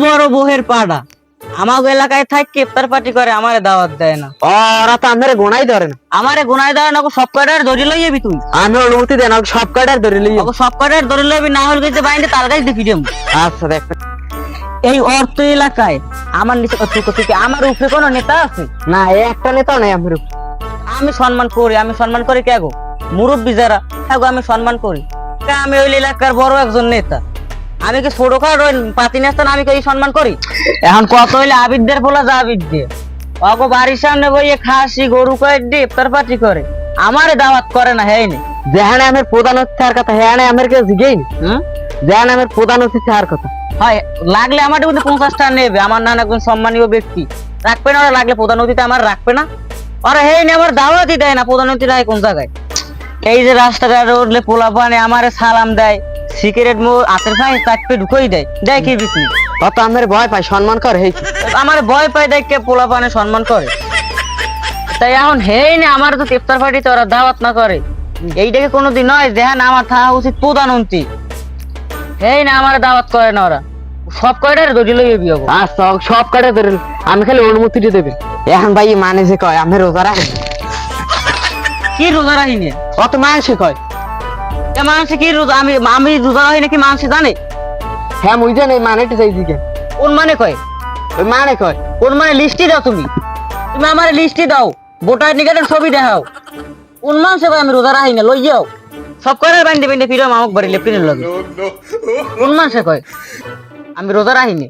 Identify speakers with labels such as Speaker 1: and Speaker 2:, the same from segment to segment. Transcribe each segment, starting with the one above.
Speaker 1: বড় বহের পাড়া আমাগো এলাকায় থাকি ইফতার পার্টি করে আমারে দাওয়াত দেয় না।
Speaker 2: ওরা তো আমারে গোনাই ধরে না।
Speaker 1: আমারে গুনায় দেয় না, সব কয়টার ধরে লই যাবি তুই।
Speaker 2: আমি অনুমতি দেন সব কাটার ধরে লই।
Speaker 1: সব কয়টার ধরে লইবি, না হলে কিন্তু বাইন্দে তাল গাছ দেখি দেব।
Speaker 2: আচ্ছা দেখ,
Speaker 1: এই অর্থ এলাকায় আমার নিচে আমার উপরে কোনো নেতা আছে
Speaker 2: না একটা নেতা নাই আমার।
Speaker 1: আমি সম্মান করি, আমি সম্মান করি কে গো? মুরব্বী যারা হ্যাঁ গো আমি সম্মান করি। আমি ওই এলাকার বড় একজন নেতা, আমি কি ছোট খাটো পাতি নেতা না? আমি কি এই সম্মান করি? এখন কত হইলে আবিদদের বলা যা আবিদ দিয়ে অগো বাড়ির সামনে বইয়ে খাসি গরু কয়েক দিয়ে ইফতার পার্টি করে, আমারে দাওয়াত করে না। হ্যাঁ নে
Speaker 2: যেখানে আমার প্রধান অতিথি আর কথা, হ্যাঁ আমার কাছে জিগেই নি। যেখানে আমার প্রধান অতিথি আর কথা
Speaker 1: হয় লাগলে আমার কিন্তু 50 টাকা নেবে। আমার নানা একজন সম্মানীয় ব্যক্তি, রাখবে না ওরা? লাগলে প্রধান অতিথি আমার রাখবে না ওরা? হেই নে আমার দাওয়াতই দেয় না। প্রধান অতিথি রায় কোন জায়গায়? এই যে রাস্তাঘাট উঠলে পোলা পানে আমারে সালাম দেয়, সিগারেট মো হাতের ফাঁই চাকপে ঢুকই দেয়, দেয় কি বিকনি?
Speaker 2: অত আমার ভয় পায়, সম্মান কর। হেই
Speaker 1: আমার ভয় পায় দেখে পোলা পানে সম্মান করে। তাই এখন হেই না আমার তো ইফতার পার্টিতে ওরা দাওয়াত না করে, এইটাকে কোনোদিন নয় যে হ্যাঁ আমার থাকা উচিত প্রধানমন্ত্রী। হেই না আমার দাওয়াত করে না ওরা, সব কয়টার দড়ি লইয়ে বিয়ে।
Speaker 2: আচ্ছা সব কাটা ধরে আমি খালি অনুমতি দিয়ে দেবে। এখন ভাই মানে যে কয় আমি রোজা রাখি,
Speaker 1: কি রোজা রাখি নিয়ে
Speaker 2: অত মানুষে কয়
Speaker 1: মানুষ কি রোজা? আমি আমি রোজা রাখি নাকি মানুষ জানে?
Speaker 2: হ্যাঁ মুই জানি মানেটা চাই দিকে।
Speaker 1: কোন মানে কয়?
Speaker 2: ওই মানে কয়
Speaker 1: কোন মানে লিস্টি দাও তুমি, তুমি আমার লিস্টি দাও, ভোটার নিকাটের ছবি দেখাও। কোন মানুষে কয় আমি রোজা রাখি না? লই যাও সব করে বাইন্দে বাইন্দে ফিরে আমাকে বাড়ি লেফটিনের লগে। কোন মানুষে কয় আমি রোজা রাখি না?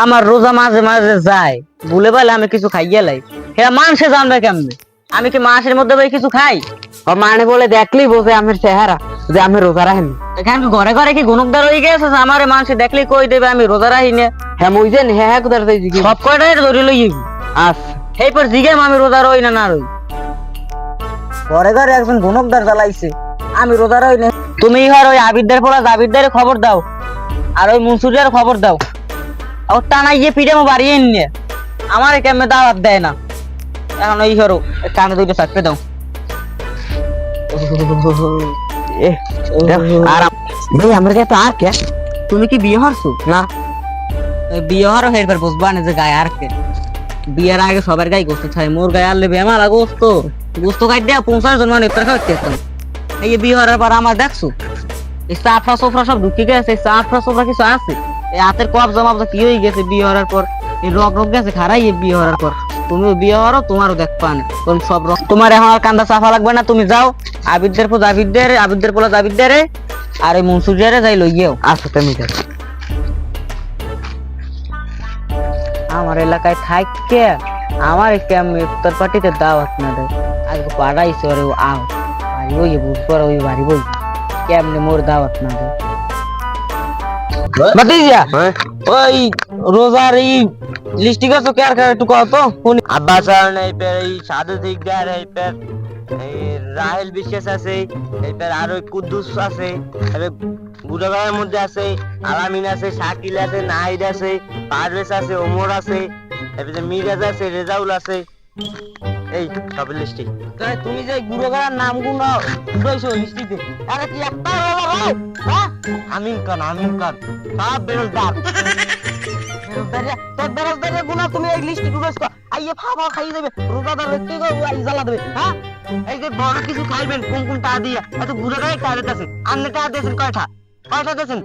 Speaker 1: আমার রোজা মাঝে মাঝে যায়, ভুলে পাইলে আমি কিছু খাইয়ে লাই। হ্যাঁ মানুষে জানবে কেমনে আমি কি মাসের মধ্যে ভাই কিছু খাই?
Speaker 2: ও মানে বলে দেখলেই বোঝে আমার চেহারা যে আমি রোজা রাখেন।
Speaker 1: এখানে ঘরে ঘরে কি গুণকদার হয়ে গেছে? আমার মানুষ দেখলেই কই দেবে আমি রোজা রাখি না।
Speaker 2: হ্যাঁ মুই জানি, হ্যাঁ হ্যাঁ কোথায় চাই দিকে।
Speaker 1: সব কয়টাই ধরে লই যাবি।
Speaker 2: আচ্ছা
Speaker 1: এই পর জিগেম আমি রোজা রই না না রই। ঘরে ঘরে একজন গুণকদার জ্বালাইছে আমি রোজা রই না। তুমি আর ওই আবিদদের পড়া আবিদদের খবর দাও, আর ওই মুন্সুরিয়ার খবর দাও। ও টানাই গিয়ে পিঠে বাড়িয়ে নিয়ে আমার কেমনে দাওয়াত দেয় না। এখন ওই হরো কানে দুইটা চাকরি দাও।
Speaker 2: আর ভাই আমার কাছে তো আর কে?
Speaker 1: তুমি কি বিয়ে হরছো?
Speaker 2: না
Speaker 1: বিয়ে হরো এরপর বুঝবা না যে গায়ে আর কে। বিয়ের আগে সবার গায়ে গোস্ত খাই, মোর গায়ে আনলে বেমালা গোস্ত গোস্ত খাই দেয়া 50 জন মানে ইফতার খাওয়াতে। এই যে বিয়ে হওয়ার পর আমার দেখছো এই চাফরা সোফরা সব ঢুকে গেছে, চাফরা সোফরা কিছু আছে, এই হাতের কপ জমা কি হয়ে গেছে বিয়ে হওয়ার পর, এই রক রক গেছে খারাই বিয়ে হওয়ার পর। তুমিও বিয়ে হওয়ারও তোমারও দেখ পান সব রক। তোমার এখন আর কান্দা চাফা লাগবে না, তুমি যাও আবিদদের পোজ আবিদদের, আবিদদের পোলা আবিদদের, আর এই মনসুরিয়ারে যাই লইয়েও।
Speaker 2: আচ্ছা তুমি যাও।
Speaker 1: আমার এলাকায় থাককে আমার কেমন ইফতার পার্টিতে দাওয়াত না দেয়। আজকে পাড়াইছে ওরে আও বাড়ি বই বুঝবো ওই বাড়ি বই কেমনে মোর দাওয়াত না দেয়। ভাতিজা ওই রোজার এই লিস্টি গেছো কে আর একটু কত কোন
Speaker 3: আব্বাস এই পের এই সাধু দিকদার এই পের এই রাহেল বিশ্বাস আছে, এই পের আর ওই কুদ্দুস আছে, আরে বুড়াগাঁয়ের মধ্যে আছে, আলামিন আছে, শাকিল আছে, নাহিদ আছে, পারভেজ আছে, ওমর আছে, এরপরে মিরাজ আছে, রেজাউল আছে। এই সব লিস্টি
Speaker 1: তুমি যে গুরুগার নাম গুণ উঠাইছো লিস্টিতে, আরে কি একটা হলো হ্যাঁ?
Speaker 3: আমিন খান সব বেরোজগার
Speaker 1: তোর বেরোজগারের গুণা তুমি এই লিস্টি উঠাইছো, আইয়ে ফাফা খাইয়ে দেবে রোজাদার ব্যক্তি আই জ্বালা দেবে। হ্যাঁ
Speaker 3: এই যে বড় কিছু খাইবেন কোন কোন টা দিয়া এত বুড়াগাঁয়ে টার্গেট আছে, আপনি টা দিয়েছেন কয়টা দিয়েছেন?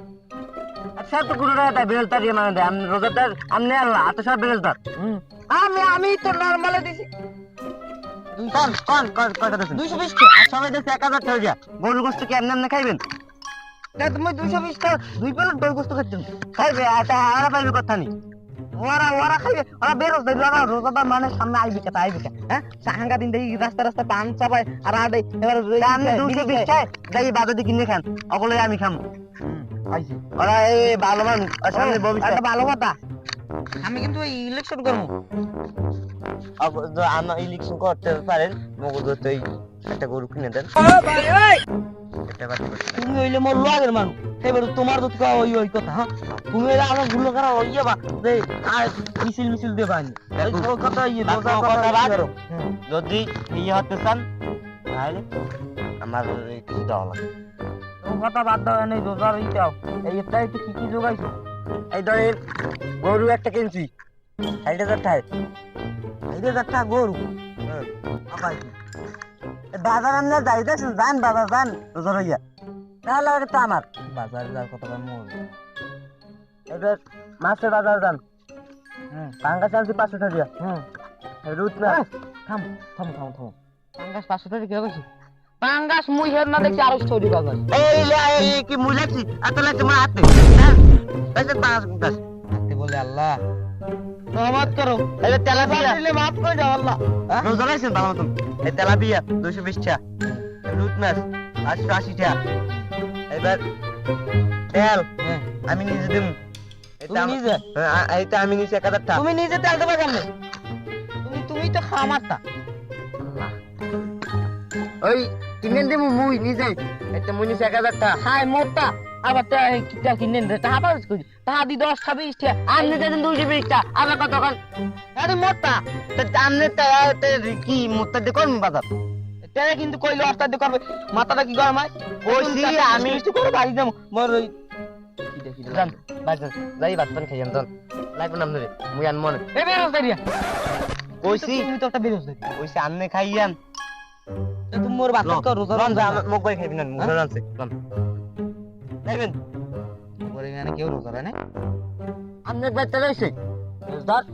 Speaker 3: আচ্ছা তো গুরুরা তাই বেরোজগার দিয়ে মানে দেয়, আপনি রোজাদার আপনি আল্লাহ এত সব বেরোজগার।
Speaker 1: আমি তো নরমালে দিছি
Speaker 3: কয়টা দিয়েছেন?
Speaker 1: 220 টাকা।
Speaker 3: আর সবাই দিয়েছে 1000 টাকা দিয়া। গরুর গোস্ত কি এমনি খাইবেন?
Speaker 1: তুমি 220 টাকা 2 প্লেট দই গোস্ত খাচ্ছেন
Speaker 3: খাইবে আর পাইবে কথা নেই।
Speaker 1: ওরা খাইবে, ওরা বেরোজগার, ওরা রোজাদার মানে সামনে আইবে কে হ্যাঁ? সাহাঙ্গা দিন দেখি রাস্তা পান চাপায় আর আডে এবার
Speaker 3: আপনি 220 টাকা যাই বাজারে কিনে খান, অকলে আমি খামু।
Speaker 1: আইছি
Speaker 3: ওরা এই ভালো মানুষ আর সামনে ভবিষ্যৎ।
Speaker 1: একটা ভালো কথা, আমি কিন্তু এই ইলেকশন করব।
Speaker 3: আমার ইলেকশন করতে পারেন, মগজ তো একটা গরু কিনে দেন।
Speaker 1: তুমি হইলে মোর লাগের মানুষ, এবার তোমার তো ওই কথা। হ্যাঁ তুমি হইলে আমার গুলো করা হইয়া বা যে মিছিল দিয়ে বানি ওই কথা
Speaker 3: যদি ইয়ে হতে চান তাহলে আমার কিছু দেওয়া লাগে।
Speaker 1: কথা বাদ দাও, এনে রোজার দাও। এই একটু কি কি যোগাইছো?
Speaker 3: এই ধরেন গরু একটা কিনছি 60,000 টাকা 60,000 টাকা গরু বাজার আমরা যাইতেছেন যান বাজার যান রোজা রইয়া তাহলে আর তো আমার বাজার যাওয়ার কথা মোর এবার মাছের বাজার যান পাঙ্গা চালছি 500 টাকা রুট না থাম থাম থাম থাম
Speaker 2: পাঙ্গাস 500 টাকা কি কইছিস পাঙ্গাস মুই হের না দেখছি আরো স্টোরি বাজার
Speaker 3: এই কি মুই লাগছি এত লাগছে আমার হাতে হ্যাঁ তাইলে পাঙ্গাস হাতে বলে আল্লাহ
Speaker 2: রহমত করো
Speaker 3: এই তেলাপিয়া
Speaker 2: দিলে মাফ করে দাও আল্লাহ
Speaker 3: রোজা রাখছেন ভালো মতন এই তেলাপিয়া 220 টাকা রুট মাছ 880 টাকা এবার তেল আমি নিজে দিম
Speaker 2: তুমি নিজে?
Speaker 3: এইটা আমি নিছি 1000 টাকা
Speaker 2: তুমি নিজে তেল দেবা কেন তুমি তো খামারটা
Speaker 3: ওই কিনেন দিমু মুই নিজে এটা মুই নিছি 1000 টাকা
Speaker 2: হাই মোটা আবার কিটা কিনেন দে টাকা পাস করি টাকা দি 10 টা 20 টা আর নিতে দেন 220 টা আবার কত কন আরে মোটা
Speaker 3: তো আমনে তে কি মুত্তা দে কোন বাজার
Speaker 2: তেরে কিন্তু কইলো অস্তা দে করবে মাথাটা কি গরম হয়
Speaker 3: কইছি আমি
Speaker 2: একটু করে বাড়ি যাবো মোর ওই
Speaker 3: জান বাজার যাই বাতন খাইয়াম জান লাগবে না আমনে মুই আন মনে
Speaker 2: এ বেরোস দেরিয়া
Speaker 3: কইছি
Speaker 2: তুমি তো একটা বেরোস দেরিয়া
Speaker 3: কইছি আমনে খাইয়াম
Speaker 2: তুমি মোর বাত কর রোজা
Speaker 3: রন যা মুখ বাই খাইবি না মুখ রানছে রন দেখবেন
Speaker 2: পরে মানে কেউ রোজা রায় না আমনে বাইতে রইছে ধর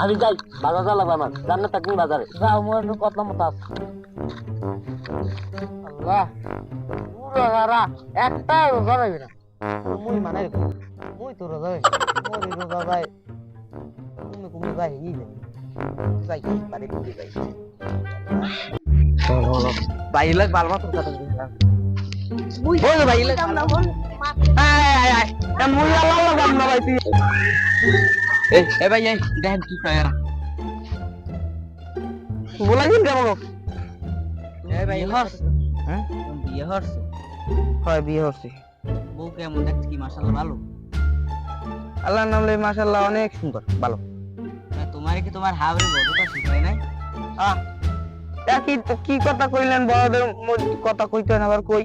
Speaker 3: আমি যাই বাজার যা লাগবে আমার জান্নাত থাকবি বাজারে
Speaker 2: যাও মোর কত মত আছে আল্লাহ পুরো সারা একটা রোজা রাখবি না মুই মানে মুই তো রোজা মোর রোজা যায় তুমি যাই ই যাই বাড়ি বুঝি যাই
Speaker 3: চলো বাইলাক বালমা তোর কথা মুই বল বাইলাক
Speaker 2: কাম না বল
Speaker 3: আয় আয় তা মুই আল্লাহ গাম না ভাই তুই এ ভাই এই দেখেন কি কয় এরা বলা দিন কেমন
Speaker 1: এ ভাই হর্ষ
Speaker 3: হ্যাঁ
Speaker 1: বিয়ে হর্ষ
Speaker 3: হয় বিয়ে হচ্ছে
Speaker 1: বউ কেমন দেখতে কি মাশাআল্লাহ ভালো
Speaker 3: আল্লাহর নাম লই মাশাআল্লাহ অনেক সুন্দর ভালো
Speaker 1: তোমার কি তোমার হাবরে বড়টা শিখায় নাই
Speaker 3: একই তো কি কথা কইলেন বড়দের কথা কইতে না আবার কই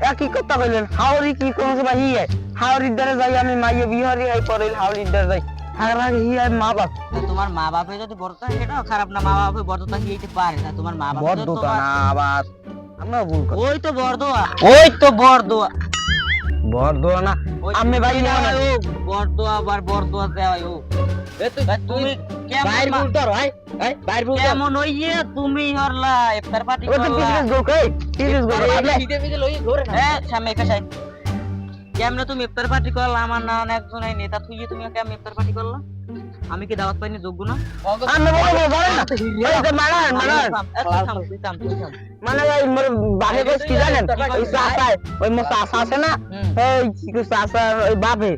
Speaker 3: একই কথা কইলেন হাওরি কি কোন ভাই হিয়ে হাওরি দ্বারে যাই আমি মাইয়ে বিহারি আই পরে হাওরি দ্বারে যাই হাগরা হিয়ে মা বাপ
Speaker 1: তোমার মা বাপে যদি বড়টা সেটাও খারাপ না মা বাপে বড়টা হিয়েতে পারে না তোমার মা বাপ
Speaker 3: বড় তো না আবার আমরা ভুল করি
Speaker 1: ওই তো বড়দোয়া ওই তো বড়দোয়া
Speaker 3: বড় দোয়া না আমি ভাই না
Speaker 1: ও বড়দোয়া আবার বড়দোয়া দেওয়াই ও তুমি
Speaker 3: বাইর
Speaker 1: কেমন
Speaker 3: ভুল কর ভাই এই বাইর ভুল কর
Speaker 1: কেমন হইয়ে তুমি হরলা ইফতার পার্টি
Speaker 3: ও তো
Speaker 1: করলা
Speaker 3: পিছনে গো কই পিছনে গো আপনি
Speaker 2: সিধে পিছে লই ধরে
Speaker 1: এ সামনে কাছাই কেমনে তুমি ইফতার পার্টি করলা আমার নানা একজন এই নেতা তুই তুমি কেমনে ইফতার পার্টি করলা আমি কি দাওয়াত পাইনি যোগ্য না
Speaker 3: আমি বলবো বলেন না এই যে মানান মানে ওই মোর বাপে কইছ কি জানেন ওই চাচায় ওই মোর চাচা আছে না এই কি কই চাচা ওই বাপে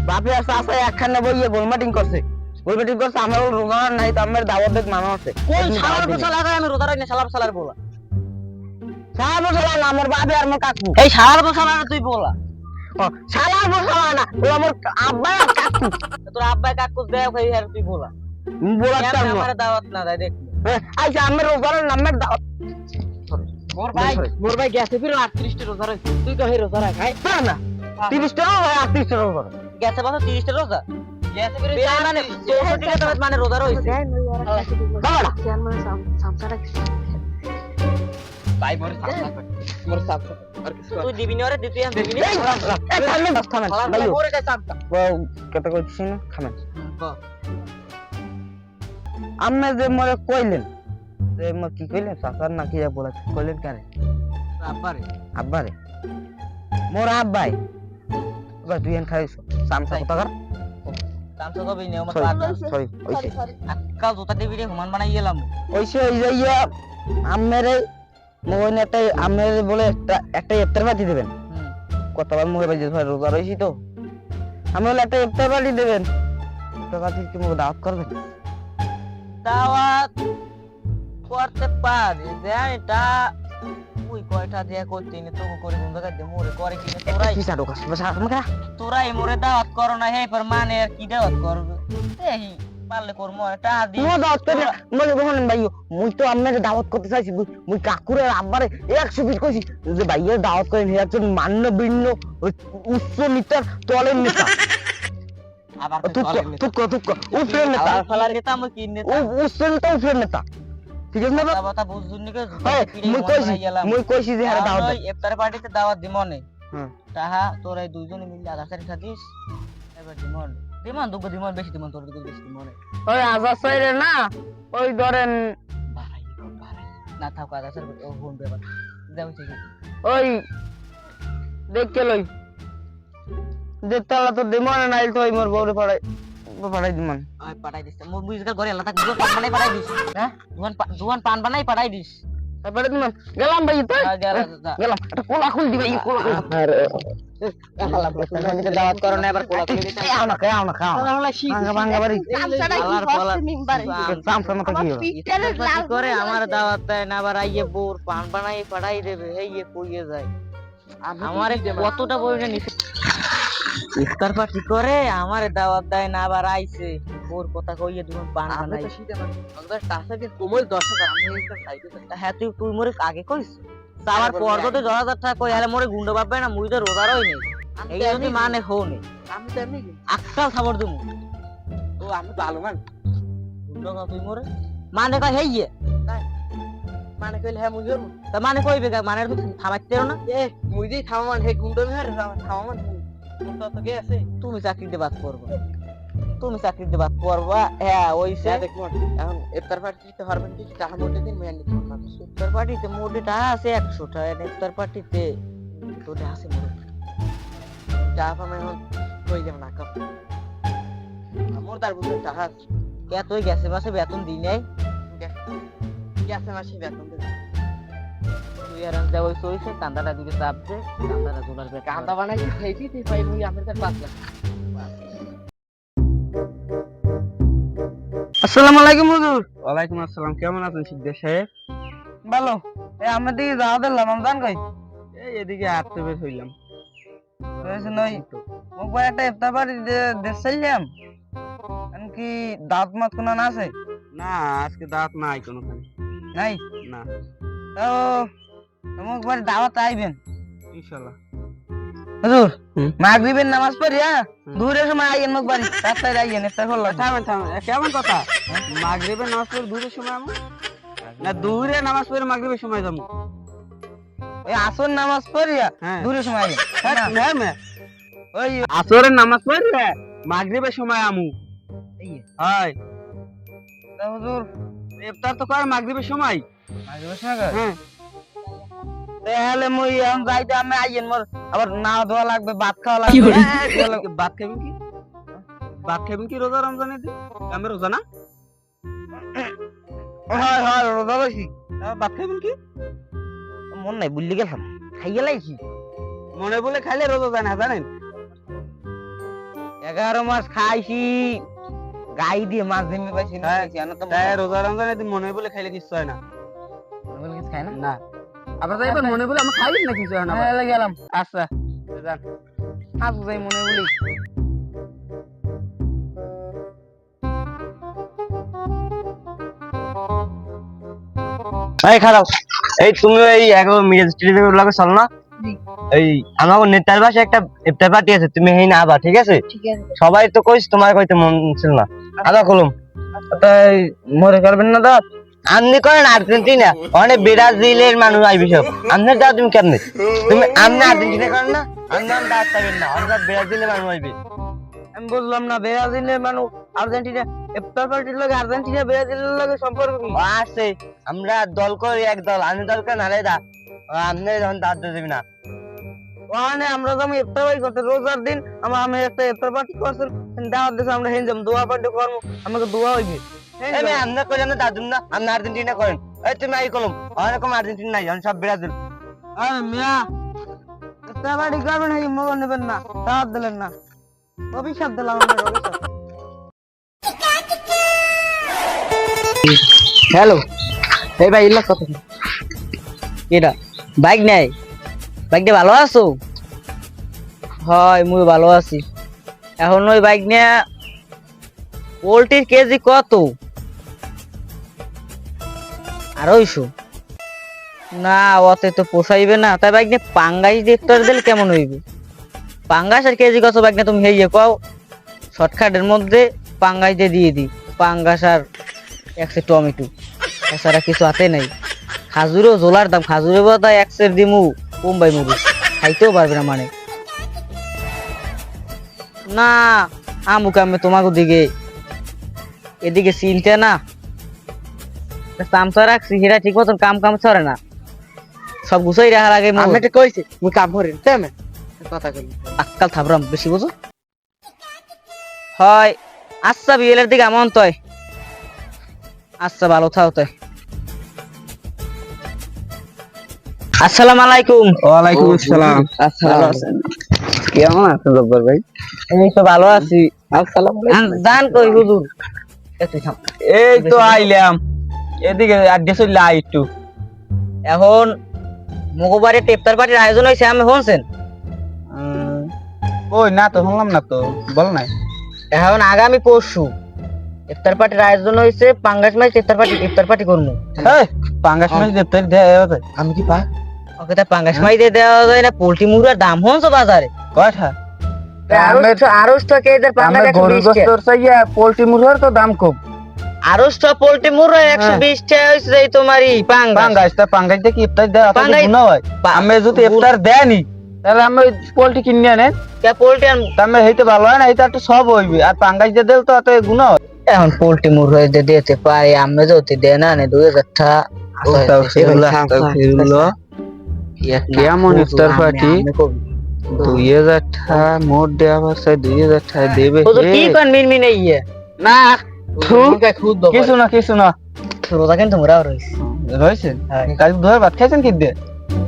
Speaker 3: বাপে আর চাচা একখানে বইয়ে গোল মিটিং করছে গোল মিটিং করছে আমার রোজা নাই তো আমার দাওয়াত দেখ মানা আছে
Speaker 1: কোন শালার গোসল লাগায় আমি রোজা রাখি না শালার শালার বলা
Speaker 3: সারা বছর না আমার বাপে আর মোর কাকু
Speaker 1: এই শালার গোসল আর তুই বলা
Speaker 3: সারা বছর না ও আমার আব্বা আর কাকু
Speaker 1: তোর আব্বাই কাকু দেও খাই আর তুই বলা
Speaker 3: বলাচ্ছি
Speaker 1: কেমনে আমার দাওয়াত না দেয় দেখ
Speaker 3: আচ্ছা আমার রোজার নামের দাওয়াত
Speaker 1: মোর ভাই গেছে ফিরে 38 টা রোজা রাখি তুই তো হেই রোজা রাখ
Speaker 3: ভাই না 30 টাকা 38 টাকা রোজা
Speaker 1: গেছে বছর 30 টা রোজা গেছে ফিরে মানে 64 টাকা দাওয়াত মানে রোজা রইছে
Speaker 3: বাবা
Speaker 1: ভাই মোর সাপ তুই দিবি না রে দিতে দিবি না
Speaker 3: থামেন থামেন ভাই
Speaker 1: মোরে কাছে সাপটা
Speaker 3: কথা কইছিস না থামেন আম্মা যে মরে কইলেন যে মা কি কইলেন চাচার না কি বলা কইলেন কারে
Speaker 1: আব্বারে
Speaker 3: আব্বারে মোর আব্বাই এবার তুই এন খাইছো সামসা কথা কর
Speaker 1: তামসা কবে নেও মত বাদ
Speaker 3: সরি ওইছে
Speaker 1: আক্কা জোতা দিবি রে হুমান বানাই গেলাম
Speaker 3: ওইছে ওই যে ইয়া আম্মেরে মোহন একটা আম্মেরে বলে একটা ইফতার পার্টি দেবেন কতবার মুখে বাজে ধরে রোজা রইছি তো আমি বলে একটা ইফতার পার্টি দেবেন ইফতার পার্টি কি মুখে দাওয়াত করবেন
Speaker 1: দাওয়াত করতে পারি যে এটা ওই কয়টা দিয়ে করতে নি তো করে বন্ধ করে দে মোরে করে কি তোরাই
Speaker 3: কি সাডো কাছ বাসা আমাকে
Speaker 1: তোরাই মোরে দাওয়াত করো না হে पर माने আর কি দাওয়াত করবে এই পারলে করবো এটা দি
Speaker 2: মুই দাওয়াত করে মুই বহন ভাই মুই তো আপনাকে দাওয়াত করতে চাইছি মুই কাকুরে আব্বারে 100 পিস কইছি যে ভাইয়ের দাওয়াত করেন হে একজন মান্য ভিন্ন উচ্চ নেতার তলের নেতা
Speaker 1: আবার
Speaker 2: তুক উপরের নেতা
Speaker 1: ফালার নেতা আমি কি নেতা
Speaker 2: উচ্চ নেতা উপরের নেতা ঠিক আছে না
Speaker 1: কথা বুঝুন নি
Speaker 2: মুই কইছি যে হ্যাঁ দাওয়াত
Speaker 1: ইফতার পার্টিতে দাওয়াত দিমনে
Speaker 2: হ্যাঁ
Speaker 1: তাহা তোরা এই দুইজনে মিলে আধা সারি খাদিস এবার দিমন দিমন দুগো দিমন বেশি দিমন তোর দুগো বেশি দিমনে
Speaker 2: ওই আজাদ সাইরে না ওই ধরেন
Speaker 1: না থাক আধা সারি ও ফোন পেবার যাও ঠিক আছে
Speaker 2: ওই দেখকে লই দেখতালা তো দিমনে নাইল তো ওই মোর বউরে পড়াই দিমন
Speaker 1: আই পাঠাই দিস মোর মুইজকাল ঘরে আল্লাহ থাক দুয়ান পান বানাই পাঠাই দিস হ্যাঁ দুয়ান পান বানাই পাঠাই দিস
Speaker 2: তারপরে দিমন গেলাম ভাই তো গেলাম একটা কোলা খুল দিবে এই কোলা আরে আল্লাহ প্রশংসা দাওয়াত করো না এবার কোলা খুল দিতে আও না খাও ভাঙা বাড়ি
Speaker 1: আল্লাহর কোলা
Speaker 2: সামসা মত কি
Speaker 1: করে আমার দাওয়াত দেয় না আবার আইয়ে বোর পান বানাই পাঠাই দেবে এই কইয়ে যায় আমারে কতটা বইনে নিছে ইফতার পার্টি করে আমারে দাওয়াত দেয় না আবার আইছে বোর কথা কইয়ে দুজন পান বানাই তো শীতে মানে আমাদের টাকাকে কোমল 10,000 আমি একটা সাইডে হ্যাঁ তুই মোরে আগে কইস আমার পর যদি 10,000 টাকা কই আরে মোরে গুন্ডা পাবে না মুই তো রোজারই নেই এই যদি মানে হও নেই আমি তো এমনি আক্কাল খবর দিমু ও আমি ভালো মান গুন্ডা না তুই মোরে মানে কই হেইয়ে মানে কইলে হ্যাঁ মুই করব তা মানে কইবে মানে তুই থামাইতে না এ মুই দি থামামান হে গুন্ডা মেরে থামামান তুমি চাকরিতে বাদ পড়বা হ্যাঁ ওইসে দেখুন এখন ইফতার পার্টিতে হারবেন কি টাকা মোটে দিন মেয়ানি ইফতার পার্টিতে মোটে টাকা আছে 100 টাকা ইফতার পার্টিতে তোটা আছে মোটে টাকা পামে এখন কই যাব না কাপ মোর তার বুঝে টাকা কে তুই গেছে মাসে বেতন দিই নাই গেছে মাসে বেতন দিই তুই আর যা ওই সইছে কান্দাটা দিকে চাপ দে কান্দাটা তোলার বে কান্দা বানাই খাইছি তুই পাই মুই আমার কাছে 5 লাখ
Speaker 2: আসসালামু আলাইকুম হুজুর
Speaker 3: ওয়ালাইকুম আসসালাম কেমন আছেন সিদ্দিক সাহেব
Speaker 2: ভালো এই আমরা দিকে যাওয়া দিলাম রমজান কই
Speaker 3: এই এদিকে হাঁটতে বের হইলাম
Speaker 2: বুঝছ নই মোক ভাই একটা ইফতার পার্টি দেছিলাম কি দাঁত মাত কোন না আছে
Speaker 3: না আজকে দাঁত নাই কোনোখানে
Speaker 2: নাই
Speaker 3: না
Speaker 2: তো মোক ভাই দাওয়াত আইবেন
Speaker 3: ইনশাআল্লাহ
Speaker 2: হুজুর মাগরিবের নামাজ পড়িয়া দূরের সময় আইয়েন মোক বাড়ি রাস্তায় আইয়েন ইফতার করলাম
Speaker 3: থামেন কেমন কথা মাগরিবের নামাজ পড়ে দূরের সময় আমু না দূরে নামাজ পড়ে মাগরিবের সময় যাবো
Speaker 2: ওই আসর নামাজ পড়িয়া
Speaker 3: হ্যাঁ।
Speaker 2: দূরের সময় আইয়েন
Speaker 3: হ্যাঁ ওই আসরের নামাজ পড়ে মাগরিবের সময় আমু হয়
Speaker 2: তা হুজুর
Speaker 3: ইফতার তো করে মাগরিবের সময়
Speaker 2: মাগরিবের সময়
Speaker 3: হ্যাঁ
Speaker 2: তাহলে মই এখন যাইতে আমি আইয়েন মোর আবার না ধোয়া লাগবে ভাত খাওয়া লাগবে
Speaker 3: ভাত খাবেন কি রোজা রমজানে আমি রোজা না
Speaker 2: হয় রোজা রইছি
Speaker 3: ভাত খাবেন কি
Speaker 2: মন নাই বুঝলি গেলাম খাইয়ে লাইছি
Speaker 3: মনে বলে খাইলে রোজা যায় না জানেন
Speaker 2: 11 মাস খাইছি গাই দিয়ে মাছ ধরে পাইছি না
Speaker 3: রোজা রমজানে মনে বলে খাইলে কিছু হয় না
Speaker 2: বলে কিছু খাই না
Speaker 3: না আবার যাইবার মনে বলে আমরা খাই না কিছু হয় না
Speaker 2: গেলাম
Speaker 3: আচ্ছা যান
Speaker 2: আজ যাই মনে বলি
Speaker 3: এই খারাপ এই তুমি ওই এখন মিরাজ টেলিভিশন লাগে চল না এই আমার নেতার বাসায় একটা ইফতার পার্টি আছে তুমি হেই না আবা ঠিক আছে সবাই তো কইছ তোমার কইতে মন ছিল না আদা কলম
Speaker 2: তাই মরে করবেন না দাঁত
Speaker 3: আপনি করেন আর্জেন্টিনা অনেক ব্রাজিলের মানুষ আইবি সব আপনার দাও তুমি কেমনে তুমি আপনি আর্জেন্টিনা করেন না আপনার দাঁত পাবেন না আমরা ব্রাজিলের মানুষ আইবি
Speaker 2: আমি বললাম না ব্রাজিলের মানুষ আর্জেন্টিনা ইফতার পার্টির লগে আর্জেন্টিনা ব্রাজিলের লগে সম্পর্ক কি
Speaker 3: আছে আমরা দল করি এক দল আমি দল করে নালে দা আপনি যখন দাঁত দেবেন না
Speaker 2: ওখানে আমরা যখন ইফতার পার্টি করতে রোজার দিন আমি একটা ইফতার পার্টি করছেন দাওয়াত দিছে আমরা হেন যাম দোয়া পার্টি করব আমাকে দোয়া হইবে
Speaker 3: আমি আমরা করি না দাদুন না আপনি আর্জেন্টিনা করেন এই তুমি আই কলম অনেকম আর্জেন্টিনা নাই সব ব্রাজিল
Speaker 2: আরে মিয়া ইফতার পার্টি করবেন এই মগ নেবেন না দাওয়াত দিলেন না অভিশাপ দিলাম আমরা অভিশাপ
Speaker 1: হ্যালো এই ভাই ইল্লা কত এটা বাইক নাই বাইকটা ভালো আছো হয় মুই ভালো আছি এখন ওই বাইক নিয়ে পোল্ট্রির কেজি কত? 250? না, অতে তো পোষাইবে না। তাই বাইকনে পাঙ্গাস দেখতে দিলে কেমন হইবে? পাঙ্গাসের কেজি কত বাইকনে তুমি হেইয়ে কও? শর্টকাটের মধ্যে পাঙ্গাস দিয়ে দি। পাঙ্গাস আর একশো টমেটো, এছাড়া কিছু হাতে নাই। খাজুরও জোলার দাম, খাজুরের বোধ হয় 1 দিমু বোম্বাই মরিচ, খাইতেও পারবে না মানে। না আমুক আমি তোমাকে দিকে, এদিকে চিনতে না চামচা রাখছি, সেটা ঠিক মতন কাম ছড়ে না, সব গুছাই রাখার আগে
Speaker 2: আমি তো কইছি মুই কাম করি তেমন কথা কই
Speaker 1: আক্কাল থাবরাম বেশি বুঝো হয়। আচ্ছা বিয়েলের দিকে আমন তয়, আচ্ছা ভালো থাও তয়। আসসালামু আলাইকুম।
Speaker 3: ওয়ালাইকুম আসসালাম।
Speaker 1: ভালো আছেন?
Speaker 3: কেমন আছেন জব্বার ভাই?
Speaker 1: এই তো ভালো আছি।
Speaker 3: আসসালামু
Speaker 1: জান কই হুজুর? তুই থাম।
Speaker 3: এই তো আইলাম, এদিকে আড্ডে চললে আই একটু।
Speaker 1: এখন মগবারে টেপ্তার পার্টির আয়োজন হয়েছে, আমি শুনছেন?
Speaker 3: ওই না তো শুনলাম না তো, বল নাই।
Speaker 1: এখন আগামী পরশু ইফতার পার্টির আয়োজন হয়েছে, পাঙ্গাস মাছ ইফতার পার্টি করবো।
Speaker 3: এই পাঙ্গাস মাছ দেখতে দেয়া যায়?
Speaker 2: আমি কি পা
Speaker 1: ওকে তা পাঙ্গাস মাছ দিয়ে দেওয়া যায় না? পোল্ট্রি মুরগার দাম হচ্ছে বাজারে
Speaker 3: কয়টা?
Speaker 2: পোল্ট্রি মুরগার তো দাম কম।
Speaker 1: আড়াইশো পোল্ট্রি মুরগা 120 টাকা হয়েছে এই তোমারই পাঙ্গাস।
Speaker 3: পাঙ্গাস দিয়ে কি ইফতার দেয়?
Speaker 1: পাঙ্গাস-
Speaker 3: গুণা হয়। আমি যদি ইফতার দেয়নি তাহলে আমি পোল্ট্রি কিনে আনেন,
Speaker 1: কে পোল্ট্রি
Speaker 3: তাহলে হইতে ভালো হয় না, এটা একটু সব হইবে। আর পাঙ্গাস দিয়ে দিলে তো অত গুণা হয়।
Speaker 1: এখন পোল্ট্রি মুরগা যদি দিতে পারি, আমি যদি দেয় না 2000 টাকা
Speaker 3: কেমন ইফতার পার্টি? 2000 টাকা মোট দেওয়া পারছে, 2000 টাকা দেবে
Speaker 1: কি কোন মিনমিন ইয়ে
Speaker 3: না?
Speaker 1: খুদ
Speaker 3: কিছু না
Speaker 1: রোজা কিন্তু মোরা রইছে।
Speaker 3: রয়েছে। কাল দুপুরে ভাত খাইছেন কি দিয়ে?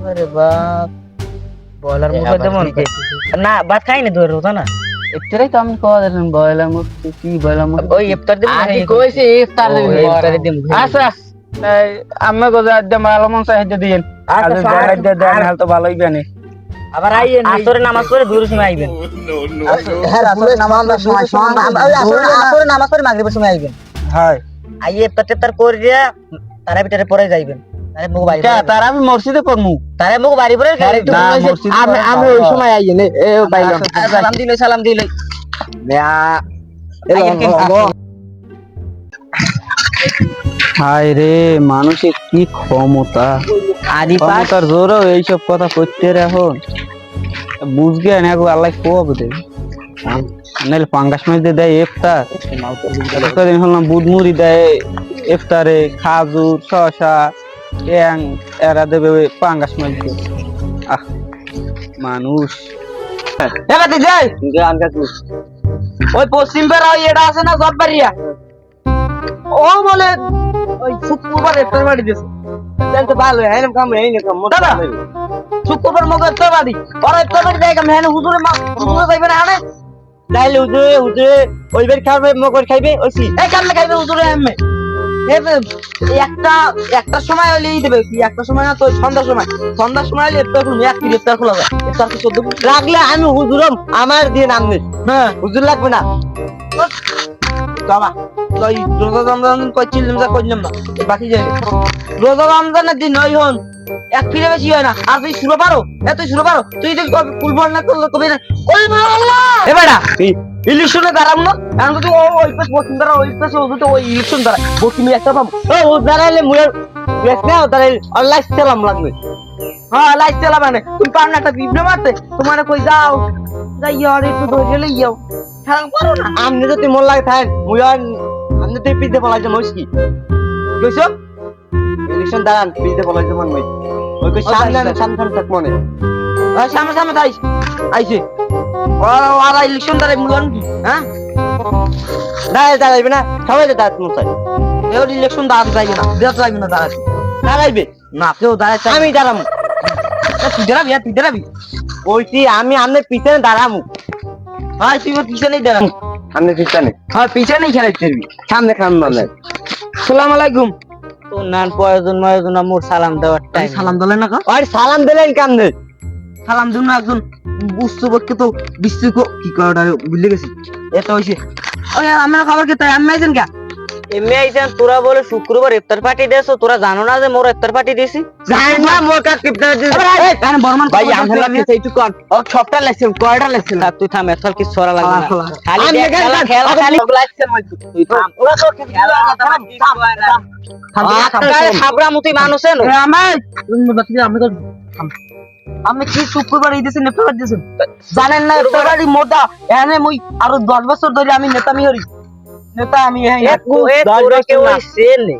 Speaker 1: আরে বাপ, বয়লার মুরগা দেমন না, ভাত খাই না দুপুরে, রোজা না।
Speaker 3: ইফতারেই তো আমি খাওয়া দিলাম বয়লার মুখ। কি বয়লার মুখ?
Speaker 1: ওই ইফতার দিমু না,
Speaker 2: আমি কইছি ইফতার দিবি,
Speaker 1: ইফতারে দিমু।
Speaker 3: আচ্ছা আমি গোজা আড্ডা ভালো মন চাই হেঁটে দিয়েন। আড্ডা দেন হাল তো ভালোই জানি।
Speaker 1: আবার আইয়েন আসরে নামাজ পড়ে দুপুরের সময় আইবেন। আসরে নামাজ পড়ে মাগরিবের সময় আইবেন।
Speaker 3: হয়
Speaker 1: আইয়ে ইফতার টিফতার করিয়া তারা ভিতরে পরে যাইবেন। তারে মুখ বাড়ি
Speaker 3: তার আমি মসজিদে পড়মু।
Speaker 1: তারে মুখ বাড়ি পরে
Speaker 3: না, মসজিদে
Speaker 2: আমি ওই সময় আইয়ে নে এ পাইলাম
Speaker 1: সালাম দিলে
Speaker 3: হায় রে, মানুষের কি ক্ষমতা,
Speaker 1: আদি পাস
Speaker 3: ক্ষমতার জোরও এইসব কথা করতে রে। এখন বুঝগে না আল্লাহ কোয়াবে দেবে, নাহলে পাঙ্গাস মাছ দিয়ে দেয় ইফতার। কদিন হলাম বুধমুড়ি দেয় ইফতারে, খাজুর শসা ট্যাং, এরা দেবে ওই পাঙ্গাস মাছ দিয়ে। আহ মানুষ
Speaker 1: এবারে যাই ওই পশ্চিম পাড়া ওই এটা আছে না জব্বারিয়া, ও বলে ওই শুক্রবার ইফতার বাড়ি দিয়েছে। তো ভালো হয় না, কাম হয় না, কাম দাদা শুক্রবার মগ ইফতার বাড়ি, ওরা ইফতার বাড়ি দেয় কাম হ্যাঁ হুজুরে হুজুরে যাইবে না আনে যাইলে হুজুরে ওইবার খাবে মগর খাইবে ওইসি এই কামলে খাইবে হুজুরে এমে একটা সময় হলেই দেবে কি, একটা সময় না তো সন্ধ্যার সময় হলে ইফতার খুলবে, এক পিস ইফতার খোলা যায়। ইফতার কি 14 লাগলে আমি হুজুরম আমার দিয়ে নাম নেই, হ্যাঁ হুজুর লাগবে না বাবা। ওই রোজা রমজান কইছিলাম যা কইলাম না, বাকি যাই রোজা রমজানের দিন ওই হন এক ফিরে বেশি হয় না। আর তুই শুরু পারো, তুই শুরু পারো, তুই যদি ফুলবল না করলে কবি না এবারা ইলেকশনে দাঁড়াম না, এখন যদি ওই পাশ বসুন দাঁড়া, ওই পাশে ওই ইলেকশন দাঁড়া বসুন একটা পাবো, ও দাঁড়াইলে মুয়ের বেশ না দাঁড়াইলে আর লাইট চালাম লাগবে। হ্যাঁ লাইট চালা মানে তুমি পার না একটা বিপ্লব মারতে তোমার কই যাও যাই আর একটু ধরে গেলে যাও খেলা করো না। আমনে যদি মন লাগে থাকেন মুই আর আমনে তুই পিতে পলাই যাম কি কইছো ইলেকশন দাঁড়ান পিতে পলাই যাম মই ওই কই সামনে থাক মনে সামনে থাইস আইছে আর ইলেকশন দাঁড়াই মুলান কি হ্যাঁ দাঁড়াইবে না সবাই দাঁড়াত মন চাই এও ইলেকশন দাঁড়াতে চাইবে না, দাঁড়াইবে না, দাঁড়াইবে না কেউ দাঁড়াইছে আমি দাঁড়ামু। তুই দাঁড়াবি ওইটি আমি আমনে পিছনে দাঁড়ামু। হ্যাঁ তুই পিছনেই দাঁড়ামু,
Speaker 3: সামনে পিছনে।
Speaker 1: হ্যাঁ পিছনেই খেলাইতে পারবি,
Speaker 3: সামনে খান মানে।
Speaker 1: আসসালামু আলাইকুম। তো নান প্রয়োজন মোর সালাম দেওয়ার টাইম। সালাম দিলেন না আর সালাম দিলেন কামনে সালাম দিন না একজন
Speaker 2: বুঝতে পারছি তো বিশ্ব কি করাটা ভুলে গেছি এটা হইছে ওই আমরা খবর কি তাই আমি আইছেন কা
Speaker 1: এমনি আইছেন তোরা বলে শুক্রবার ইফতার পার্টি দেছো তোরা জানো না যে মোর ইফতার পার্টি দিছি
Speaker 3: জানি না মোর কাছে ইফতার দিছি
Speaker 2: কারণ বর্মান
Speaker 3: ভাই আমরা লাগছে এইটু কর ও সবটা লাগছে কয়টা লাগছে
Speaker 1: থাক তুই থাম এত কিছু ছড়া লাগবে না খালি
Speaker 3: আমি
Speaker 1: দেখ, খেলা খেলা খালি
Speaker 3: লাগছে তুই থাম
Speaker 1: ওরা তো খেলা আপনারে খাবরা মুতি মানুষেন
Speaker 2: আমি কি শুক্রবার এই দেশে নেতা দিয়েছেন জানেন না তোরারি মোটা এনে মুই আরো 10 বছর ধরে আমি নেতামি হরি নেতা আমি
Speaker 1: তোরে কেউ চেনে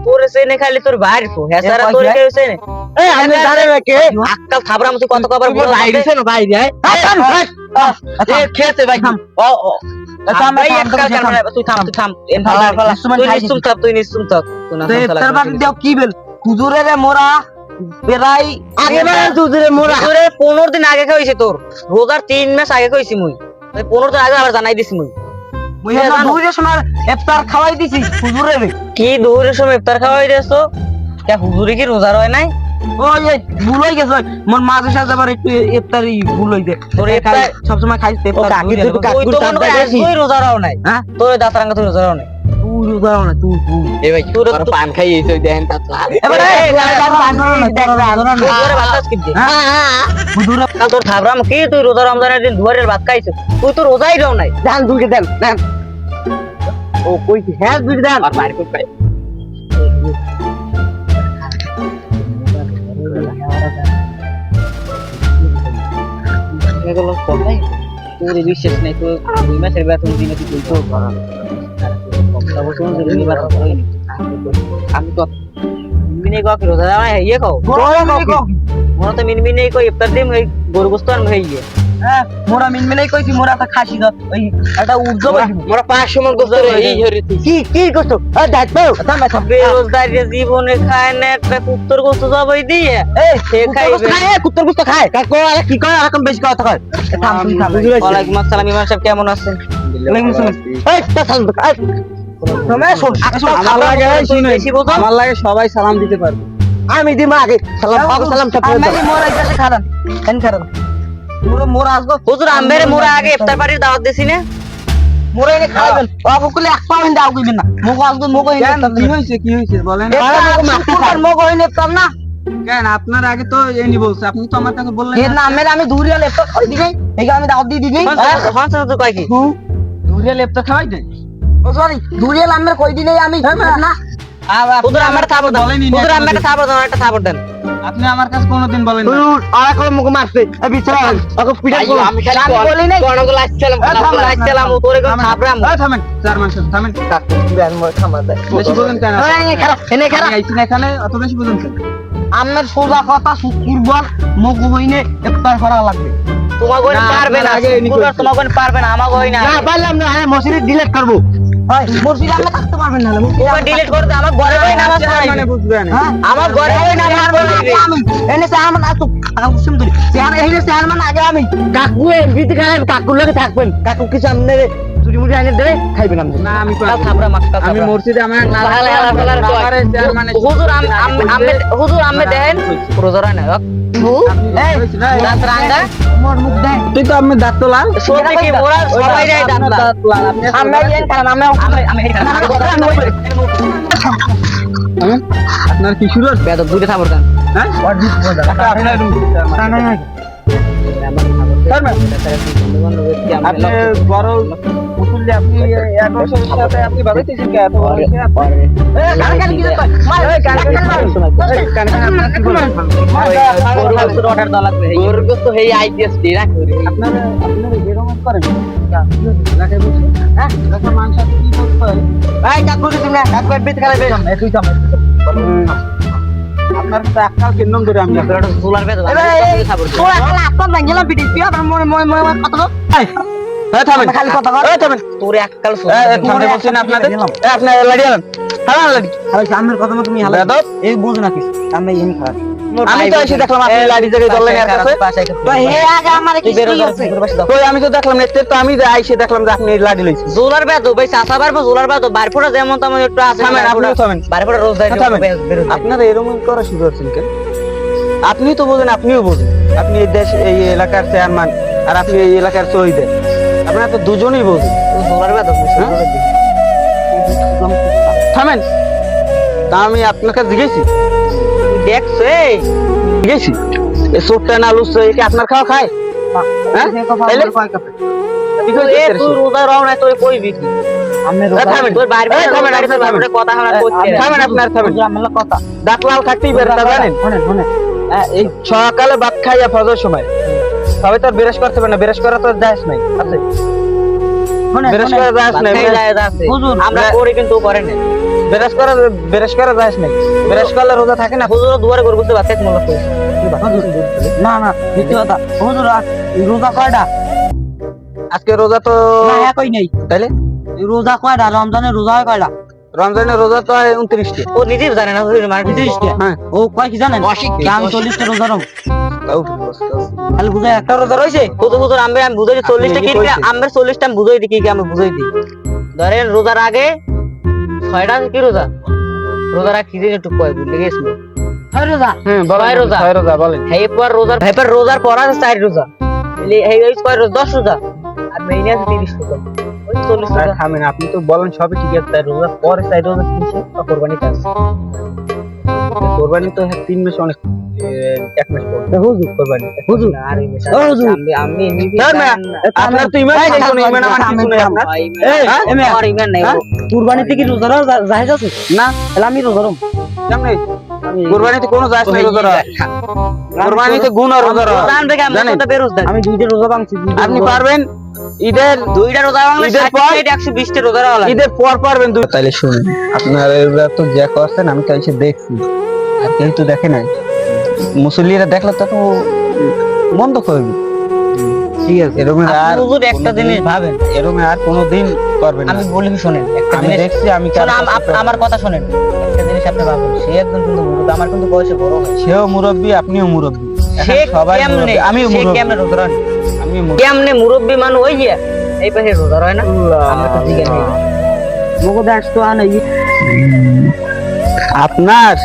Speaker 1: তোরে চেনে খালি তোর ভাইর ফো হেসারা তোরে কেউ চেনে
Speaker 3: এই আমি জানি না কে
Speaker 1: আক্কাল খাবরা মুতি কত কবার
Speaker 3: বড় ভাই দিছে না ভাই রে
Speaker 2: আচ্ছা
Speaker 3: খেতে ভাই ও ও
Speaker 1: ভাই আক্কাল কেন তুই থাম তুই থাম তুই নিশ্চুম থাক তুই না
Speaker 2: তার বাদ দাও কি বল হুজুরে রে মোরা বেরাই
Speaker 3: আগে বারে দুধরে মোরা
Speaker 1: তোরে 15 দিন আগে কইছি তোর রোজার 3 মাস আগে কইছি মুই 15 দিন আগে আবার জানাই দিছি মুই
Speaker 2: মুই না দুইরে সময় ইফতার খাওয়াই দিছি হুজুরে রে
Speaker 1: কি দুপুরের সময় ইফতার খাওয়াই দেছো কে হুজুরি কি রোজা রয় নাই
Speaker 2: ওই এই ভুল হয়ে গেছে মোর মাঝে সাথে আবার একটু ইফতারি ভুল হইছে
Speaker 1: তোর ইফতার
Speaker 2: সব সময় খাইতে ইফতার
Speaker 3: কাকি তুই তো
Speaker 1: তুই তো মনে করে আজকেই রোজা রাও নাই
Speaker 2: হ্যাঁ
Speaker 1: তোর দাতারাঙ্গা তুই রোজা রাও নাই
Speaker 2: তুই রোজাও না তুই
Speaker 3: এই ভাই তোর পান খাই এইছো দেন তা
Speaker 2: এবারে
Speaker 1: হুজুরে ভাত খাস কিনতে
Speaker 2: হুজুরে
Speaker 1: কাল তোর খাবরাম কি তুই রোজা রমজানের দিন দুয়ারের ভাত খাইছিস তুই তো রোজাই রাও নাই
Speaker 3: দেন দুইকে দেন দেন ও কইছি হ্যাঁ দুই দেন আর বাইরে কই পাই
Speaker 1: এগুলো কথাই তোর বিশ্বাস নাই তো 2 মাসের বেতন দিনে তুই কইতো আমি তো মিনে কো রোজা রাও নাই ইয়ে খাও মোরা তো মিনমিনে কই ইফতার দিম এই গরু গোস্ত আন ভাইয়ে
Speaker 2: হ্যাঁ মোরা মিনমিনেই কইছি মোরা একটা খাসি দাও ওই একটা উর্জ
Speaker 3: মোরা 500 মন গোস্ত এই হরি
Speaker 2: কি কি করছো আ দাঁত পাও থাম থাম
Speaker 1: বেরোজগারি জীবনে খায় না একটা কুত্তর গোস্ত জবাই দিয়ে
Speaker 2: এই
Speaker 1: সে খাইবে
Speaker 2: কুত্তর গুস্ত খায় কাকো আরে কি কয় এরকম বেশি কথা কয় থাম তুই থাম
Speaker 1: ওয়ালাইকুম আসসালাম ইমাম সাহেব কেমন আছেন
Speaker 2: এই তা থাম তুমি শোন
Speaker 3: আমার লাগে
Speaker 1: বেশি বোঝো
Speaker 3: আমার লাগে সবাই সালাম দিতে পারবে আমি দিমা আগে সালাম সালাম
Speaker 2: আমি মোরা এসে খারান এন খারান মোরা আসবো
Speaker 1: হুজুর আমবেরে মোরা আগে ইফতার পার্টির দাওয়াত দিছি না
Speaker 2: মোরা এনে খাবেন ও বকুলে এক পাউন্ড দাও কইবেন না মগো আসবো মগো এনে
Speaker 3: কি হইছে বলেন
Speaker 2: মগো এনে পাম না
Speaker 3: কেন আপনার আগে তো এনি বলছে আপনি তো আমার কাছে বললেন
Speaker 2: এর নামে আমি দূরিয়া লেপটপ কই দিই এই আমি দাও দি দিই
Speaker 1: হ্যাঁ তো কয় কি
Speaker 3: দূরে লেপটা খাওয়াই দেন
Speaker 2: ও সরি দূরিয়া নামে কই দিই আমি না
Speaker 1: হুজুর আমার থাপড় দেন হুজুর আমার একটা থাপড় দেন একটা থাপড় দেন
Speaker 3: আপনি আমার কাছে কোনোদিন বলেন না
Speaker 2: আর কোন মুখ মারছে এই বিছরা ওকে পিটা করো
Speaker 3: আমি খালি
Speaker 2: বলি নাই
Speaker 1: কোনগুলো আসছিলাম কোনগুলো আসছিলাম তোরে কোন থাপড়াম
Speaker 3: থামেন চার মাস থামেন
Speaker 2: দেন মই খামা দেয়
Speaker 3: বেশি বলেন কেন
Speaker 2: এই খারাপ এনে খারাপ
Speaker 3: আমি আইছি না এখানে অত বেশি বলেন কেন
Speaker 2: আমার সোজা কথা শুক্রবার মগু হইনে ইফতার করা লাগবে
Speaker 1: তোমার কোন
Speaker 3: না,
Speaker 1: পারবে না
Speaker 3: আপনার আগে এনি
Speaker 1: শুক্রবার
Speaker 3: করছে।
Speaker 1: তোমার কোন পারবে না আমার কই না
Speaker 2: না পারলাম না আমি মসজিদ ডিলিট করব হয় মসজিদ আমরা থাকতে পারবেন না
Speaker 1: তোমার ডিলিট করে দে আমার ঘরে কই নামাজ
Speaker 3: মানে
Speaker 1: পড়াইবে
Speaker 3: বুঝবেন
Speaker 1: আমার ঘরে কই নামাজ পড়াইবে
Speaker 2: আমি এনে সাহামান আসু আমি কুসুম ধরি সাহান এনে সাহামান আগে আমি কাকু এমবিতে খাবেন কাকুর লগে থাকবেন কাকু কি সামনে চুরি মুড়ি আনে দেবে খাইবেন আপনি
Speaker 3: না আমি
Speaker 1: কাল থাপড়া মাছ কাল
Speaker 3: আমি মসজিদে আমার
Speaker 1: হুজুর হুজুর আমি দেখেন রোজারা না দাঁত রাঙ্গা
Speaker 2: মোর মুখ দেয়
Speaker 3: তুই তো আমি দাঁত তোলা
Speaker 1: সত্যি কি মোরা সবাই যায় দাঁত
Speaker 2: আমরা এন কারণ আমি
Speaker 3: আপনার কি শুরু হচ্ছে
Speaker 1: বেদ দুইটা থাপড় দেন
Speaker 3: হ্যাঁ আপনি বড় মুসল্লি আপনি এক বছরের সাথে আপনি বাজাইতেছেন কে এত বড়
Speaker 1: অর্ডার দেওয়া লাগবে গরুর গোস্ত হেই আইডিএস দি রাখ
Speaker 3: আপনারা যেরকম করেন মাংস কি করতে হয়
Speaker 2: ভাই কাকু তুমি না কাকু এমবিতে খাইবে তুই থাম
Speaker 3: আপনার তো একটাও কেন্দ্র ধরে আমি
Speaker 1: সোলার বেদ
Speaker 2: তোরা খালি আপন ভাঙিলাম পিটি তুই আবার মই মই মই কত খালি কথা কর
Speaker 1: তোর এককাল
Speaker 3: বলছেন আপনাদের আপনার লাড়ি আলেন লাড়ি
Speaker 2: সামনের কথা তুমি হালা এই বুঝ না কি আমি এমনি খারাপ
Speaker 3: আমি তো এসে দেখলাম আপনি লাড়ি জায়গায় দলেন এর কাছে
Speaker 2: তো হে আগে আমারে কি আছে
Speaker 3: কই আমি তো দেখলাম নেতে তো আমি আইসে দেখলাম যে আপনি লাড়ি লইছেন
Speaker 1: জোলার বেদ ভাই চাচা বারবো জোলার বেদ বারফোড়া যেমন তেমন একটু আছে
Speaker 3: থামেন, আপনিও থামেন।
Speaker 1: বারফোড়া রোজ দেয়
Speaker 3: আপনারা এরকম করা শুরু করছেন কেন
Speaker 2: আপনি তো বোঝেন, আপনিও বোঝেন, আপনি এই দেশ এই এলাকার চেয়ারম্যান আর আপনি এই এলাকার শহীদ, আপনারা তো দুজনেই বোঝেন। থামেন, তা আমি আপনাকে জিজ্ঞেসি
Speaker 1: দেখছে
Speaker 2: জিজ্ঞেসি এই চোরটা না লুচ্ছে এটা আপনার খাওয়া খায়? হ্যাঁ? তাইলে? ঠিক হয়েছে,
Speaker 1: এ তুই রোজা রও না তুই কইবি কি
Speaker 2: থামেন।
Speaker 1: তোর বাইরে
Speaker 2: এই থামেন,
Speaker 1: বাইরে
Speaker 2: থামেন, থামেন।
Speaker 1: কথা আমরা করতে
Speaker 2: থামেন, আপনার থামেন।
Speaker 1: কথা
Speaker 2: দাঁত লাল থাকতেই পারে, তা জানেন? এই সকালে ভাত খাইয়া ফজর সময় সবাই তো আর বেরেস করতে পারে না, বেরেস করা তো আর জায়েজ নাই, আছে? বেরেস করা জায়েজ নাই,
Speaker 1: হুজুর আমরা করি কিন্তু ও করে না
Speaker 2: বেরেস করা জায়েজ নাই। বেরেস করলে রোজা থাকে না।
Speaker 1: হুজুর দুয়ারে করে বসে বাচ্চা মোলা করে
Speaker 2: না না, মিথ্যে কথা। হুজুর রোজা কয়টা? আজকে রোজা তো
Speaker 1: একই নেই
Speaker 2: তাইলে
Speaker 1: রোজা কয়টা রমজানের রোজা হয় কয়টা
Speaker 2: রমজানের রোজা তো হয় 29টা।
Speaker 1: ও নিজেই জানে না হুজুর মানে 30টা
Speaker 2: হ্যাঁ,
Speaker 1: ও কয় কি জানেন আমি 40টা রোজা রম
Speaker 2: তাও
Speaker 1: খালি বুঝাই একটা রোজা রইছে হুজুর আমি বুঝাই 40টা কি আমরা 40টা আমি বুঝাই দিই কি আমি বুঝাই দিই ধরেন রোজার আগে 6টা কি রোজা রোজার আগে কি দিন একটু কয় ভুলে গেছিল 6 রোজা
Speaker 2: হ্যাঁ,
Speaker 1: ছয় রোজা।
Speaker 2: ছয় রোজা বলেন।
Speaker 1: হেপর রোজার পর আছে 4 রোজা এই এই কয় রোজা 10 রোজা আর মেইনে আছে 30 রোজা ওই 40 রোজা
Speaker 2: থামেন, আপনি তো বলেন সবই ঠিক আছে, তাই রোজা পরে 4 রোজা কিসে কোরবানিতে আছে? কোরবানি তো 3 মাস অনেক 1 মাস পর হুজুর কোরবানি হুজুর।
Speaker 1: আর এই মেশা
Speaker 2: ও হুজুর,
Speaker 1: আমি
Speaker 2: আপনার তো ইমান নাই, কোনো ইমান আমার কিছু নাই আপনার।
Speaker 1: আমার ইমান নাই
Speaker 2: কুরবানিতে কি রোজা জায়েজ আছে? না, তাহলে আমি রোজা রম কেমনে? কুরবানিতে কোনো জায়েজ নাই রোজা রাখা। কুরবানিতে গুণ আর রোজা রাখা
Speaker 1: জান থেকে আমি
Speaker 2: জানেন?
Speaker 1: তো বেরোজদার
Speaker 2: আমি 2টা রোজা ভাঙছি। আপনি পারবেন ঈদের
Speaker 1: 2টা রোজা ভাঙলে
Speaker 2: ঈদের পর
Speaker 1: 120টা রোজা রাখা লাগে
Speaker 2: ঈদের পর পারবেন দুই। তাইলে শুনুন, আপনারা তো যা করছেন আমি তো এসে দেখছি, আর কেউ তো দেখে নাই। মুসল্লিরা দেখলে তো মন্দ করবে। ঠিক আছে, এরকম আর
Speaker 1: হুজুর একটা জিনিস ভাবেন
Speaker 2: এরকম আর কোনোদিন করবেন না।
Speaker 1: আমি বলি কি শুনেন একটা
Speaker 2: আমি
Speaker 1: জিনিস
Speaker 2: দেখছি, আমি
Speaker 1: আমার কথা শুনেন একটা জিনিস আপনি ভাবেন সে একজন কিন্তু মুরব্বি আমার কিন্তু বয়সে বড় হয়
Speaker 2: সেও মুরব্বী, আপনিও মুরব্বী,
Speaker 1: সে
Speaker 2: সবাই
Speaker 1: কেমনে
Speaker 2: মুরব্বী, আমিও
Speaker 1: সে
Speaker 2: মুরব্বী,
Speaker 1: কেমনে রোজা রাখে
Speaker 2: আমি মুরব্বী।
Speaker 1: কেমনে মুরব্বি মানে ওই যে এই পাশে রোজা হয় না আমরা তো জিজ্ঞেস নেই মুখে দাঁড় তো আনে
Speaker 2: আপনার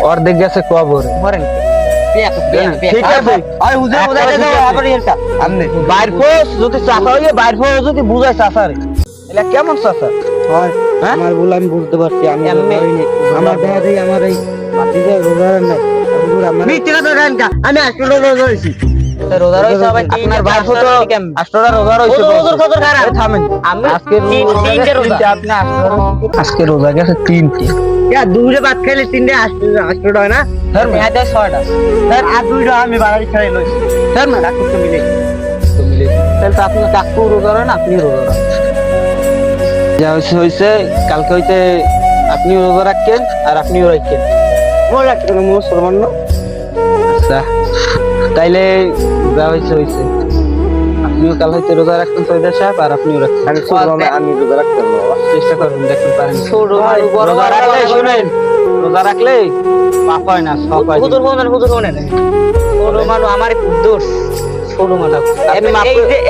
Speaker 2: অর্ধেক গেছে কবরে।
Speaker 1: করেন
Speaker 2: ঠিক আছে,
Speaker 1: আরে হুজুর
Speaker 2: একটা
Speaker 1: বুঝাইতে
Speaker 2: ঠিক
Speaker 1: দাও
Speaker 2: আছে।
Speaker 1: আবার এটা
Speaker 2: আপনি বাইর ফোর্স যদি চাচা হইয়ে বাইর ফোর্স যদি বুঝাই চাচারে, এটা কেমন চাচা?
Speaker 4: হয়
Speaker 2: হ্যাঁ?
Speaker 4: আমার ভুল, আমি বুঝতে পারছি। আমি
Speaker 1: এমনি-
Speaker 4: রোজা হইনি। আমার দেখা দেখি আমার এই ভাতিজা রোজা হয় নাই। হুজুর আমার
Speaker 2: আমি আসলে রোজা হইছি।
Speaker 1: রোজা রইছে সবাই
Speaker 2: আপনার বাইর ফোর্স তো আষ্টরা রোজা রইছে।
Speaker 1: হুজুর কত খারাপ
Speaker 2: এই থামেন,
Speaker 1: আমি
Speaker 2: আজকে
Speaker 1: তিনটে রোজা
Speaker 2: আপনি আজকে রোজা গেছে 3টে।
Speaker 4: দুইটা ভাত খাইলে 3টে আষ্টটা হয় না?
Speaker 1: মেয়াদে 6টা
Speaker 4: আর 2টা আমি বাড়াই খাই লইছি।
Speaker 2: স্যার না ডাক্তার তো মিলে তাহলে তো আপনার কাকু রোজা রান, আপনি রোজা রান। যা হইছে কালকে হইতে আপনি রোজা রাখেন আর আপনিও রাখেন।
Speaker 4: মনে রাখতে কোনো মুসলমান না।
Speaker 2: আচ্ছা, তাইলে যা হইছে আপনিও কাল হইতে রোজা রাখতেন সৈয়দ সাহেব, আর আপনিও রাখছেন।
Speaker 4: আমি শুনলাম আমি রোজা রাখতে পারবো।
Speaker 2: চেষ্টা করবেন, দেখতে পারেন।
Speaker 1: ছোট মানুষ, বড়
Speaker 2: রোজা
Speaker 1: মানুষ,
Speaker 2: রাখলে
Speaker 1: বড়
Speaker 2: শুনেন, রোজা রাখলে পাপ হয় না, সব হয়।
Speaker 1: হুজুর শুনেন ছোট মানুষ আমার দোষ ছোট মানুষ
Speaker 2: আপনি মাফ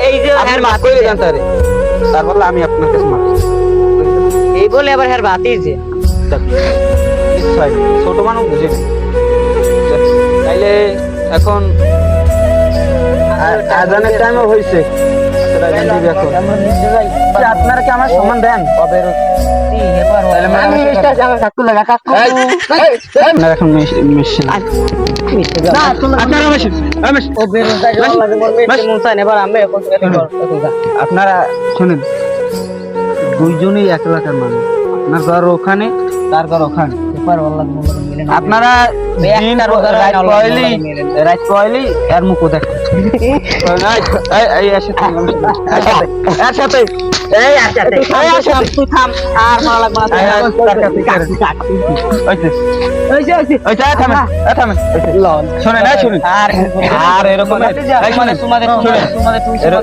Speaker 1: এই যে
Speaker 2: আপনি
Speaker 1: হ্যাঁ
Speaker 2: মাফ করে দেন তারে, তার বলে আমি আপনার কাছে মাফ
Speaker 1: এই বলে আবার হ্যাঁ বাতিছে
Speaker 2: কিছু হয় না। ছোট মানুষ বুঝে না। তাইলে এখন আজানের টাইমও হয়েছে, আজান দিবে এখন। আচ্ছা, আপনারা কি আমার সম্মান দেন? আপনারা এখন মিশছেন। আপনারা শুনেন, দুইজনই এক এলাকার মানুষ। আপনার ঘর ওখানে, তার ঘর ওখানে। আপনারা দিন রাত পয়লি এর মুখ দেখেন। একসাথে
Speaker 1: তুই থাম আর ভালো লাগবে না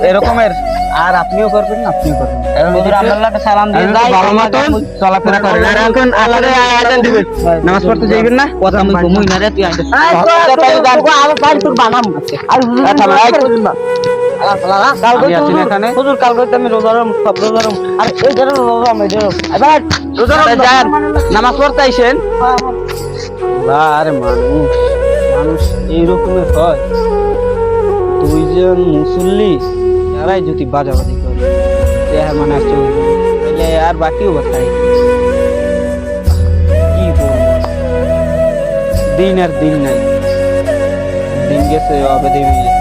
Speaker 2: এরকমের আর আপনিও করবেন না, আপনিও করবেন।
Speaker 1: সালাম দিয়ে যাই
Speaker 2: ভালো মতন চলাফেরা করেন। আর এখন আল্লাহরে আয়াত দিবেন, নামাজ পড়তে যাইবেন না।
Speaker 1: কথা আমি ঘুমুই না রে তুই আইতে
Speaker 2: আমি আছি না এখানে।
Speaker 1: হুজুর কাল রাতে আমি রোজারম সব রোজারম আর এই ধরে রোজারম এই ধরে এবার
Speaker 2: রোজারে যান, নামাজ পড়তে আইছেন। আরে মানুষ
Speaker 4: মানুষ এইরকমের হয়, দুইজন মুসল্লি এরাই যদি বাজাবাজি করে হ্যাঁ মানে আর চলবে না। তাহলে আর বাকিও বাতাই কি করবো, দিন আর দিন নাই, দিন গেছে অবেদি মিলে।